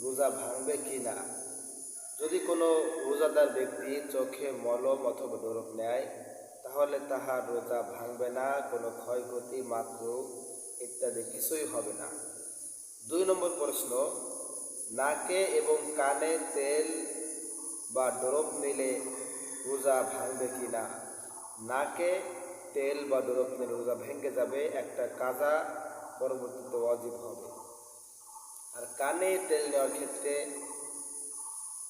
রোজা ভাঙবে কি না। যদি কোনো রোজাদার ব্যক্তি চোখে মলম অথবা ডোরক নেয় তাহলে তাহার রোজা ভাঙবে না, কোনো ক্ষয়ক্ষতি মাত্র ইত্যাদি কিছুই হবে না। 2 নম্বর প্রশ্ন, নাকে এবং কানে তেল বা ডোরক নিলে রোজা ভাঙবে কি না। নাকে তেল বা ডোরক নিলে রোজা ভেঙে যাবে, একটা কাজা পরবর্তীতে ওয়াজিব হবে। আর কানে তেল নেওয়ার ক্ষেত্রে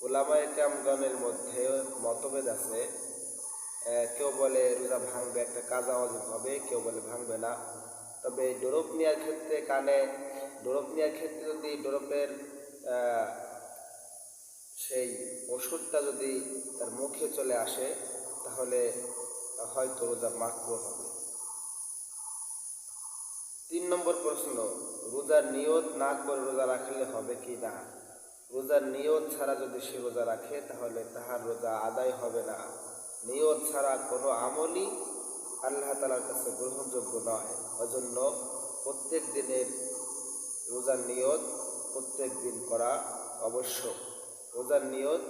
উলামায়ে কেরামগণের মধ্যে মতভেদ আছে। কেউ বলে রোজা ভাঙবে, একটা কাজা ওয়াজিব হবে, কেউ বলে ভাঙবে না। তবে ডোরক নেওয়ার ক্ষেত্রে কানে ডোরক নেওয়ার ক্ষেত্রে যদি ডোরকের সেই ওষুধটা যদি তার মুখে চলে আসে তাহলে হয়তো রোজা মাকরুহ হবে। 3 নম্বর প্রশ্ন, রোজার নিয়ত না করে রোজা রাখলে হবে কি না। রোজার নিয়ত ছাড়া যদি সে রোজা রাখে তাহলে তাহার রোজা আদায় হবে না। নিয়ত ছাড়া কোনো আমলই আল্লাহ তাআলার কাছে গ্রহণযোগ্য নয়। ওজন্য প্রত্যেক দিনের রোজার নিয়ত প্রত্যেক দিন করা আবশ্যক। রোজার নিয়ত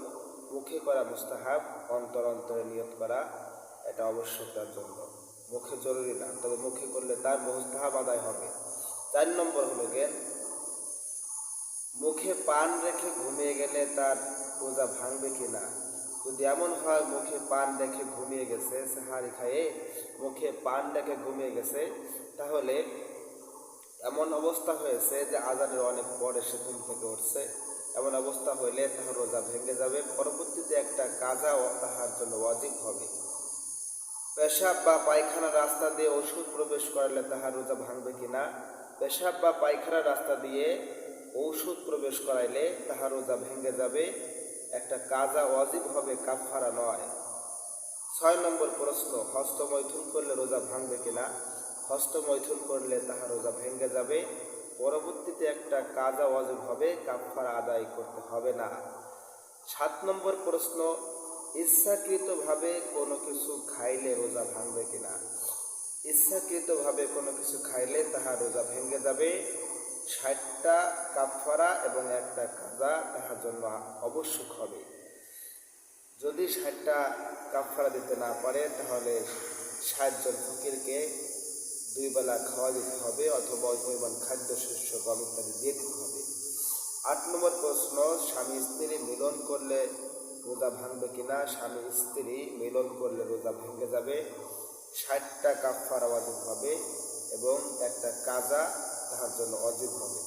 মুখে করা মুস্তাহাব, অন্তরে নিয়ত করা এটা আবশ্যক তার জন্য, মুখে জরুরি না, তবে মুখে করলে তার মুস্তাহাব আদায় হবে। 4 নম্বর হলো গিয়ে মুখে পান রেখে ঘুমিয়ে গেলে তার রোজা ভাঙবে কি না। যদি এমন হয় মুখে পান রেখে ঘুমিয়ে গেছে, সাহারি খায়ে মুখে পান রেখে ঘুমিয়ে গেছে, তাহলে এমন অবস্থা হয়েছে যে আজানের অনেক পরে সে ঘুম থেকে উঠছে, এমন অবস্থা হইলে তাহার রোজা ভেঙে যাবে, পরবর্তীতে একটা কাজা তাহার জন্য ওয়াজিব হবে। পেশাব বা পায়খানার রাস্তা দিয়ে ওষুধ প্রবেশ করালে তাহার রোজা ভাঙবে কিনা। পেশাব বা পায়খানার রাস্তা দিয়ে ঔষধ প্রবেশ করাইলে তাহার রোজা ভেঙে যাবে, একটা কাজা ওয়াজিব হবে, কাফারা নয়। 6 নম্বর প্রশ্ন, হস্তমৈথুন করলে রোজা ভাঙবে কিনা। হস্তমৈথুন করলে তাহার রোজা ভেঙে যাবে, পরবর্তীতে একটা কাজা ওয়াজিব হবে, কাফারা আদায় করতে হবে না। 7 নম্বর প্রশ্ন, ইচ্ছাকৃতভাবে কোনো কিছু খাইলে রোজা ভাঙবে কিনা। ইচ্ছাকৃতভাবে কোনো কিছু খাইলে তাহার রোজা ভেঙে যাবে, 60টা কাফারা এবং একটা কাজা তাহার জন্য আবশ্যক হবে। যদি 60টা কাফারা দিতে না পারে তাহলে 60 জন ফকিরকে 2 বেলা খাওয়া দিতে হবে, অথবা ওই পরিমাণ খাদ্য শস্য গম ইত্যাদি দিয়ে দিতে হবে। 8 নম্বর প্রশ্ন, স্বামী স্ত্রী মিলন করলে রোজা ভাঙবে কিনা। স্বামী স্ত্রী মিলন করলে রোজা ভেঙে যাবে, 60টা কাফারা ওয়াজিব হবে এবং একটা কাজা তাহার জন্য ওয়াজিব হবে।